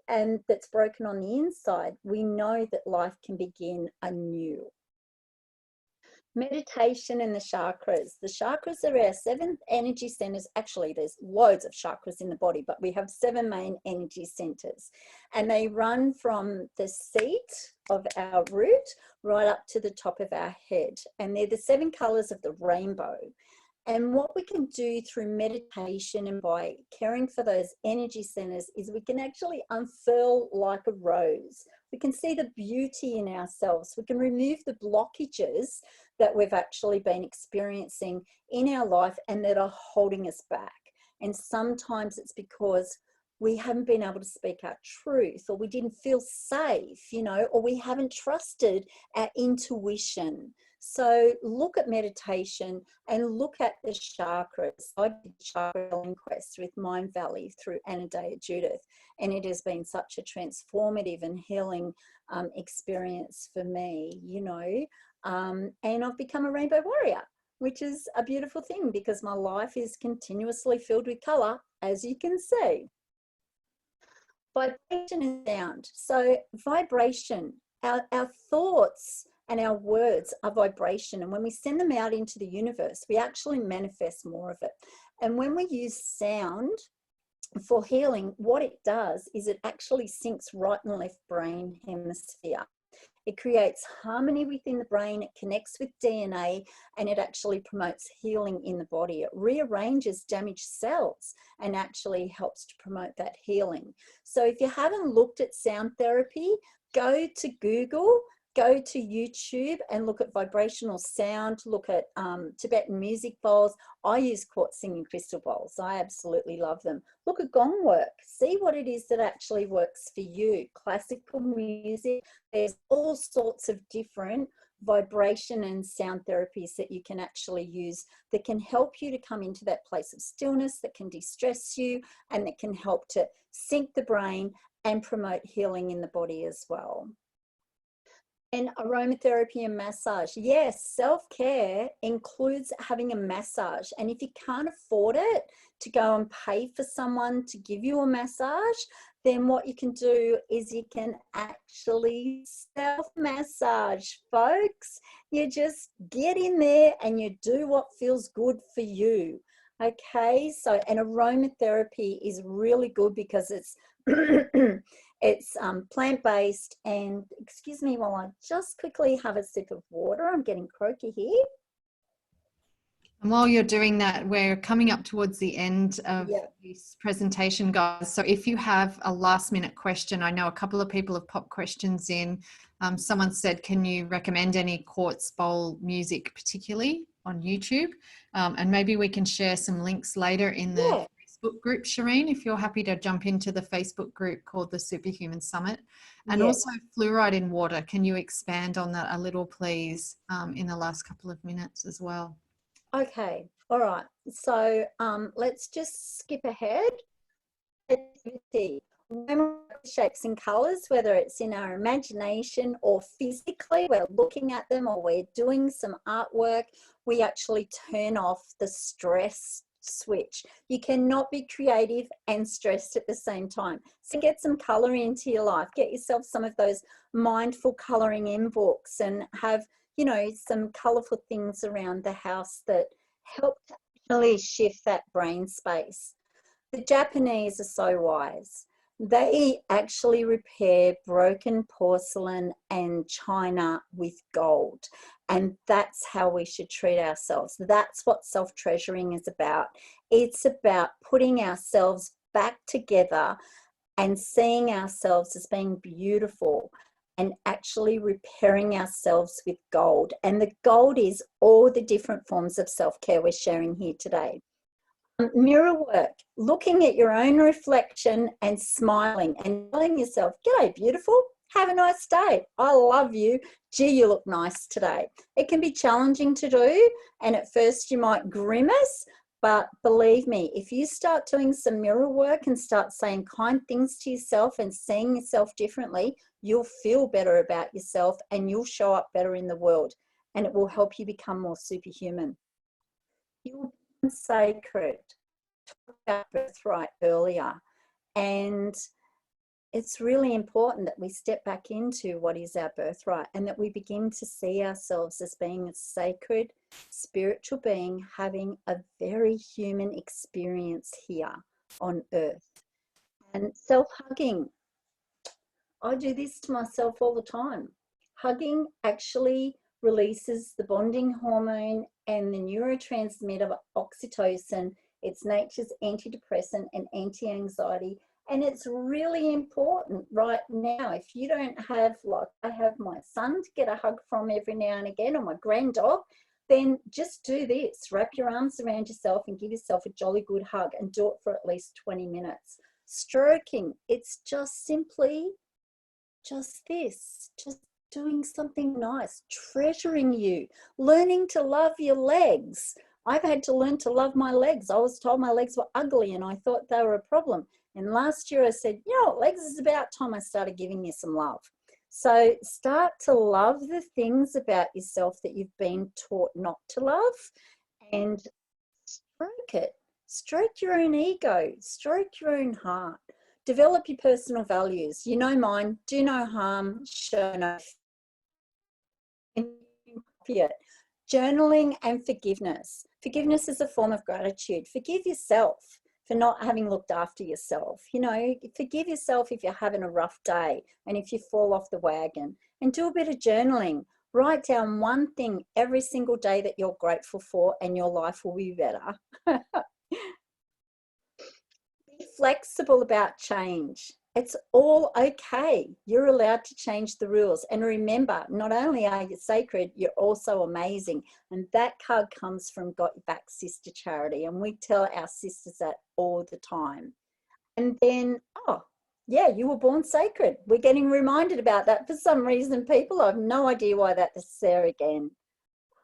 and that's broken on the inside, we know that life can begin anew. Meditation and the chakras. The chakras are our 7 energy centers. Actually, there's loads of chakras in the body, but we have 7 main energy centers. And they run from the seat of our root right up to the top of our head. And they're the 7 colors of the rainbow. And what we can do through meditation and by caring for those energy centers is we can actually unfurl like a rose. We can see the beauty in ourselves. We can remove the blockages that we've actually been experiencing in our life and that are holding us back. And sometimes it's because we haven't been able to speak our truth, or we didn't feel safe, you know, or we haven't trusted our intuition. So look at meditation and look at the chakras. I did chakra healing quest with Mind Valley through Anadea Judith, and it has been such a transformative and healing experience for me, you know, and I've become a rainbow warrior, which is a beautiful thing because my life is continuously filled with color, as you can see. Vibration and sound. So vibration, our thoughts and our words are vibration. And when we send them out into the universe, we actually manifest more of it. And when we use sound for healing, what it does is it actually syncs right and left brain hemisphere. It creates harmony within the brain, it connects with DNA, and it actually promotes healing in the body. It rearranges damaged cells and actually helps to promote that healing. So if you haven't looked at sound therapy, go to Google, go to YouTube and look at vibrational sound, look at Tibetan music bowls. I use quartz singing crystal bowls. I absolutely love them. Look at gong work. See what it is that actually works for you. Classical music. There's all sorts of different vibration and sound therapies that you can actually use that can help you to come into that place of stillness, that can de-stress you, and that can help to sync the brain and promote healing in the body as well. And aromatherapy and massage. Yes, self-care includes having a massage. And if you can't afford it to go and pay for someone to give you a massage, then what you can do is you can actually self-massage, folks. You just get in there and you do what feels good for you. Okay, so and aromatherapy is really good because it's it's plant-based. And excuse me while I just quickly have a sip of water. I'm getting croaky here. And while you're doing that, we're coming up towards the end of this presentation, guys. So if you have a last minute question, I know a couple of people have popped questions in. Someone said, can you recommend any quartz bowl music, particularly on YouTube? And maybe we can share some links later in the Facebook group, Sherynne, if you're happy to jump into the Facebook group called the Superhuman Summit. And also fluoride in water. Can you expand on that a little, please, in the last couple of minutes as well? Okay, all right. So let's just skip ahead. Shapes and colors, whether it's in our imagination or physically, we're looking at them or we're doing some artwork, we actually turn off the stress switch. You cannot be creative and stressed at the same time. So get some color into your life. Get yourself some of those mindful coloring in books and have, you know, some colorful things around the house that help to actually shift that brain space. The Japanese are so wise. They actually repair broken porcelain and china with gold. And that's how we should treat ourselves. That's what self-treasuring is about. It's about putting ourselves back together and seeing ourselves as being beautiful and actually repairing ourselves with gold. And the gold is all the different forms of self-care we're sharing here today. Mirror work, looking at your own reflection and smiling and telling yourself, g'day, beautiful. Have a nice day. I love you. Gee, you look nice today. It can be challenging to do, and at first you might grimace, but believe me, if you start doing some mirror work and start saying kind things to yourself and seeing yourself differently, you'll feel better about yourself and you'll show up better in the world, and it will help you become more superhuman. You will become sacred. Talk about birthright earlier, and it's really important that we step back into what is our birthright and that we begin to see ourselves as being a sacred spiritual being having a very human experience here on earth. And self-hugging, I do this to myself all the time. Hugging actually releases the bonding hormone and the neurotransmitter oxytocin. It's nature's antidepressant and anti-anxiety. And it's really important right now. If you don't have, like I have my son to get a hug from every now and again, or my granddog, then just do this. Wrap your arms around yourself and give yourself a jolly good hug and do it for at least 20 minutes. stroking. It's just simply just this, just doing something nice, treasuring you, learning to love your legs. I've had to learn to love my legs. I was told my legs were ugly and I thought they were a problem. And last year I said, you know what, legs, is about time I started giving you some love. So start to love the things about yourself that you've been taught not to love, and stroke it. Stroke your own ego, stroke your own heart. Develop your personal values. You know mine: do no harm, show no fear. Journaling and forgiveness. Forgiveness is a form of gratitude. Forgive yourself for not having looked after yourself. You know, forgive yourself if you're having a rough day and if you fall off the wagon. And do a bit of journaling. Write down one thing every single day that you're grateful for, and your life will be better. Be flexible about change. It's all okay. You're allowed to change the rules. And remember, not only are you sacred, you're also amazing. And that card comes from Got Your Back Sister Charity. And we tell our sisters that all the time. And then, oh, yeah, you were born sacred. We're getting reminded about that for some reason, people. I have no idea why that's there again.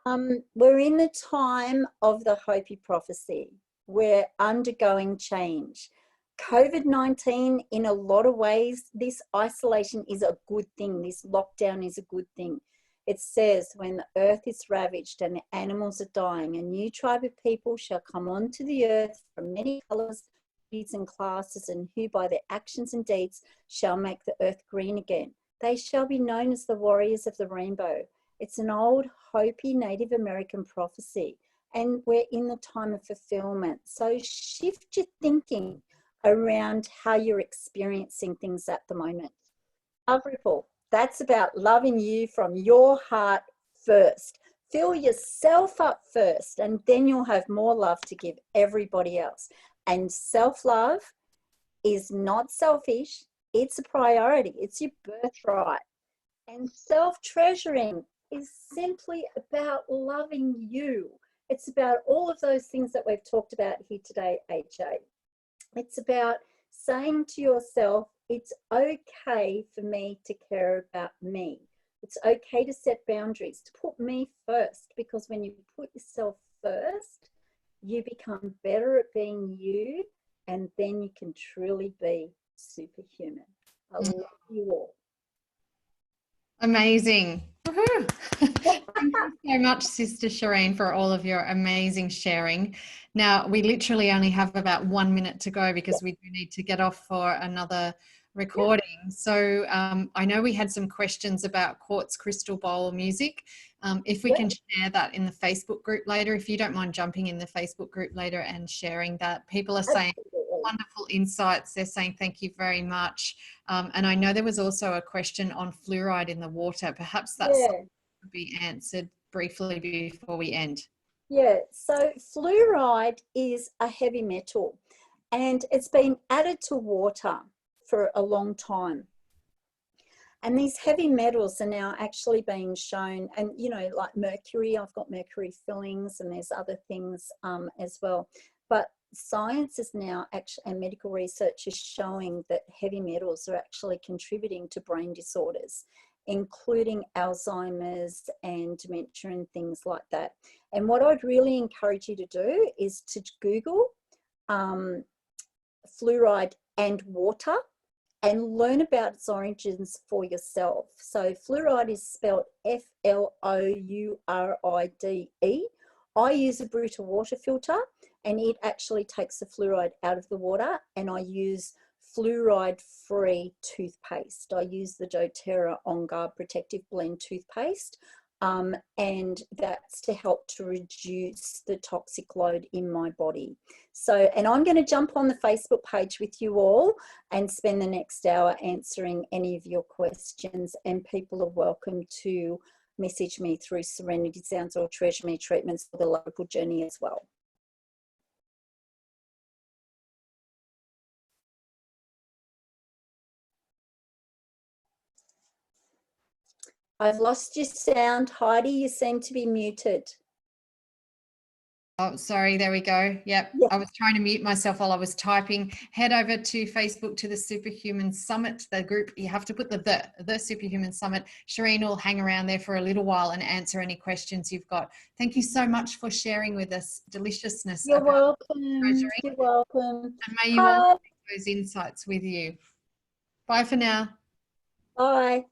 We're in the time of the Hopi prophecy. We're undergoing change. COVID-19, in a lot of ways, this isolation is a good thing. This lockdown is a good thing. It says, when the earth is ravaged and the animals are dying, a new tribe of people shall come onto the earth from many colours, creeds and classes, and who by their actions and deeds shall make the earth green again. They shall be known as the warriors of the rainbow. It's an old Hopi Native American prophecy, and we're in the time of fulfillment. So shift your thinking around how you're experiencing things at the moment. Love Ripple, that's about loving you from your heart first. Fill yourself up first, and then you'll have more love to give everybody else. And self-love is not selfish. It's a priority. It's your birthright. And self-treasuring is simply about loving you. It's about all of those things that we've talked about here today, AJ. It's about saying to yourself, it's okay for me to care about me. It's okay to set boundaries, to put me first, because when you put yourself first, you become better at being you, and then you can truly be superhuman. I love you all. Amazing. Thank you so much, Sister Sherynne, for all of your amazing sharing. Now, we literally only have about 1 minute to go because we do need to get off for another recording. So I know we had some questions about quartz crystal bowl music. If we can share that in the Facebook group later, if you don't mind jumping in the Facebook group later and sharing that. People are saying wonderful insights. They're saying thank you very much. And I know there was also a question on fluoride in the water. Perhaps that's something that could be answered briefly before we end. Yeah, so fluoride is a heavy metal, and it's been added to water for a long time. And these heavy metals are now actually being shown, and you know, like mercury, I've got mercury fillings, and there's other things as well. But science is now actually, and medical research is showing that heavy metals are actually contributing to brain disorders, including Alzheimer's and dementia and things like that. And what I'd really encourage you to do is to Google fluoride and water and learn about its origins for yourself. So fluoride is spelled F-L-O-U-R-I-D-E. I use a Brita water filter, and it actually takes the fluoride out of the water, and I use fluoride-free toothpaste. I use the doTERRA On Guard Protective Blend toothpaste, and that's to help to reduce the toxic load in my body. So, and I'm going to jump on the Facebook page with you all and spend the next hour answering any of your questions, and people are welcome to message me through Serenity Sounds or Treasure Me Treatments for the local journey as well. I've lost your sound, Heidi. You seem to be muted. Oh, sorry. There we go. Yep. Yeah. I was trying to mute myself while I was typing. Head over to Facebook to the Superhuman Summit, the group. You have to put the Superhuman Summit. Sherynne will hang around there for a little while and answer any questions you've got. Thank you so much for sharing with us deliciousness You're about welcome. treasuring. You're welcome. And may you all Bye. take those insights with you. Bye for now. Bye.